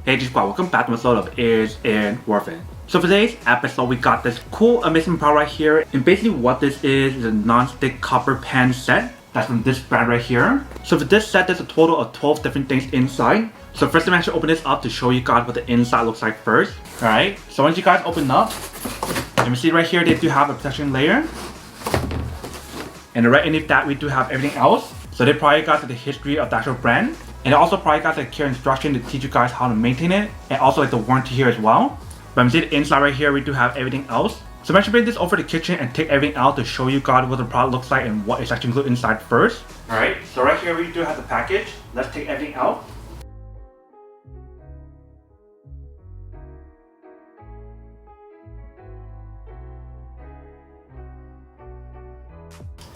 Hey G Squad, welcome back to an episode of Is in Warfare. So for today's episode, we got this cool, amazing product right here. And basically what this is a non-stick copper pan set. That's from this brand right here. So for this set, there's a total of 12 different things inside. So first I'm actually open this up to show you guys what the inside looks like first. Alright, so once you guys open up, you can see right here they do have a protection layer. And right underneath that we do have everything else. So they probably got the history of the actual brand. And it also probably got a clear instruction to teach you guys how to maintain it. And also like the warranty here as well. But you see the inside right here we do have everything else. So I'm actually bring this over to the kitchen and take everything out to show you guys what the product looks like and what is actually included inside first. Alright, so right here we do have the package. Let's take everything out.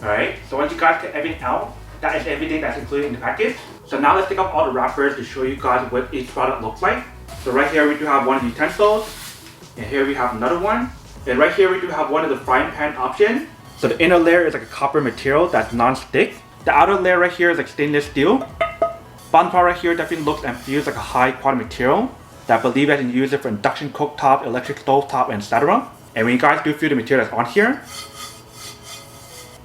Alright, so once you guys get everything out, that is everything that's included in the package. So now let's take off all the wrappers to show you guys what each product looks like. So right here we do have one of the utensils, and here we have another one. And right here we do have one of the frying pan option. So the inner layer is like a copper material that's non-stick. The outer layer right here is like stainless steel. Bottom part right here definitely looks and feels like a high quality material that I believe I can use it for induction cooktop, electric stove top, and etc. And when you guys do feel the material that's on here,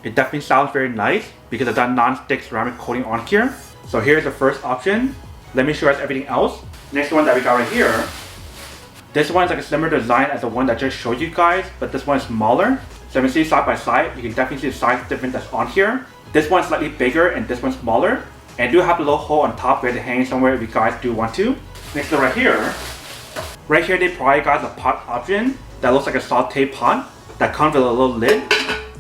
it definitely sounds very nice because of that non-stick ceramic coating on here. So here's the first option. Let me show you everything else. Next one that we got right here. This one is like a similar design as the one that I just showed you guys, but this one is smaller. So you can see side by side, you can definitely see the size difference that's on here. This one's slightly bigger and this one's smaller. And do have a little hole on top where to hang somewhere if you guys do want to. Next one right here. Right here they probably got a pot option that looks like a saute pot that comes with a little lid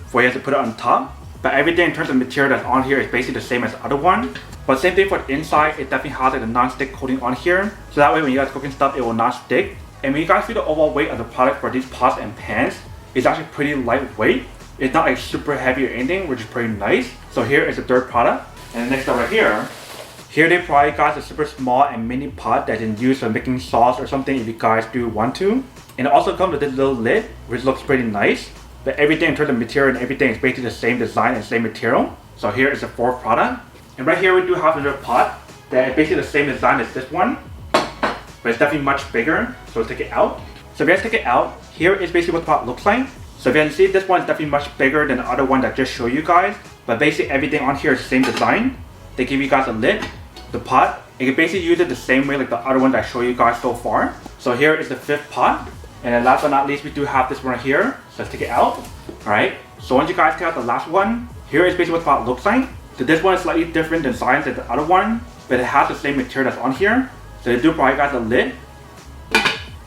for you to put it on top. But everything in terms of material that's on here is basically the same as the other one. But same thing for the inside, it definitely has like a non-stick coating on here. So that way when you guys cooking stuff, it will not stick. And when you guys see the overall weight of the product for these pots and pans, it's actually pretty lightweight. It's not like super heavy or anything, which is pretty nice. So here is the third product. And the next one right here. Here they probably got a super small and mini pot that you can use for making sauce or something if you guys do want to. And it also comes with this little lid, which looks pretty nice. But everything in terms of material and everything is basically the same design and same material. So here is the fourth product. And right here we do have another pot that is basically the same design as this one. But it's definitely much bigger. So let's take it out. So if you guys take it out, here is basically what the pot looks like. So if you can see, this one is definitely much bigger than the other one that I just showed you guys. But basically everything on here is the same design. They give you guys a lid, the pot. You can basically use it the same way like the other one that I showed you guys so far. So here is the fifth pot. And then last but not least, we do have this one right here. So let's take it out. Alright, so once you guys take out the last one, here is basically what the pot looks like. So this one is slightly different design than the other one, but it has the same material that's on here. So they do provide guys a lid.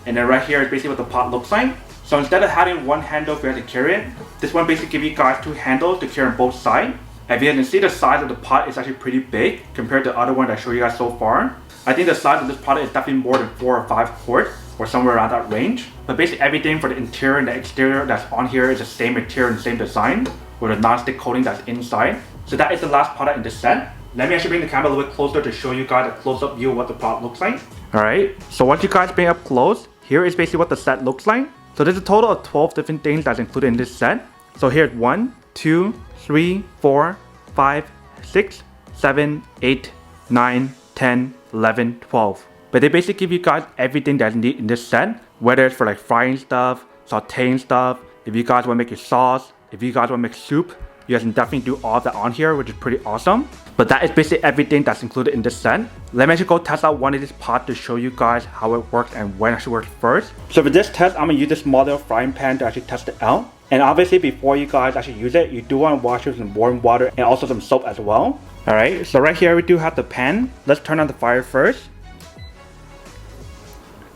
And then right here is basically what the pot looks like. So instead of having one handle for you to carry it, this one basically gives you guys two handles to carry on both sides. If you can see the size of the pot is actually pretty big compared to the other one that I showed you guys so far. I think the size of this product is definitely more than 4 or 5 quarts or somewhere around that range. But basically everything for the interior and the exterior that's on here is the same material and the same design with a non-stick coating that's inside. So that is the last product in this set. Let me actually bring the camera a little bit closer to show you guys a close-up view of what the product looks like. Alright, so once you guys bring it up close, here is basically what the set looks like. So there's a total of 12 different things that's included in this set. So here's 1, 2, 3, 4, 5, 6, 7, 8, 9, 10, 11, 12. But they basically give you guys everything that you need in this set. Whether it's for like frying stuff, sauteing stuff, if you guys want to make your sauce, if you guys want to make soup, you guys can definitely do all of that on here, which is pretty awesome. But that is basically everything that's included in this set. Let me actually go test out one of these pots to show you guys how it works and when it actually works first. So for this test, I'm going to use this small little frying pan to actually test it out. And obviously before you guys actually use it, you do want to wash it with some warm water and also some soap as well. Alright, so right here we do have the pan. Let's turn on the fire first.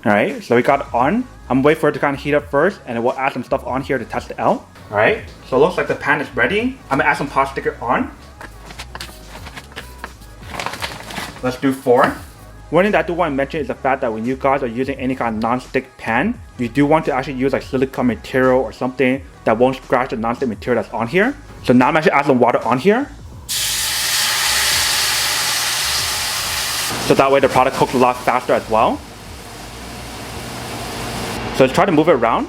Alright, so we got it on. I'm waiting for it to kind of heat up first and then we'll add some stuff on here to test it out. Alright, so it looks like the pan is ready. I'm gonna add some pot sticker on. Let's do 4. One thing that I do want to mention is the fact that when you guys are using any kind of non-stick pan, you do want to actually use like silicone material or something that won't scratch the non-stick material that's on here. So now I'm actually adding some water on here. So that way the product cooks a lot faster as well. So let's try to move it around.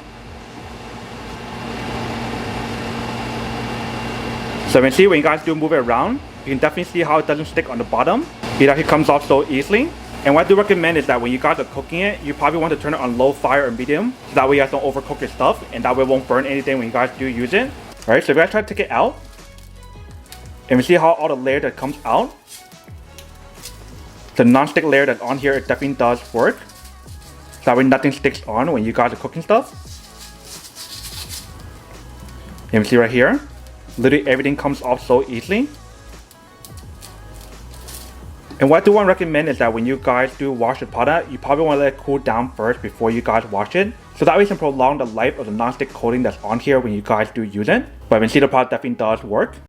So you can see when you guys do move it around, you can definitely see how it doesn't stick on the bottom. It actually comes off so easily. And what I do recommend is that when you guys are cooking it, you probably want to turn it on low fire or medium, so that way you guys don't overcook your stuff, and that way it won't burn anything when you guys do use it. Alright, so if you guys try to take it out, and we see how all the layer that comes out, the non-stick layer that's on here, it definitely does work. So that way nothing sticks on when you guys are cooking stuff. And we see right here, literally everything comes off so easily. And what I do want to recommend is that when you guys do wash the product, you probably want to let it cool down first before you guys wash it. So that way you can prolong the life of the non-stick coating that's on here when you guys do use it. But when you see the product definitely does work.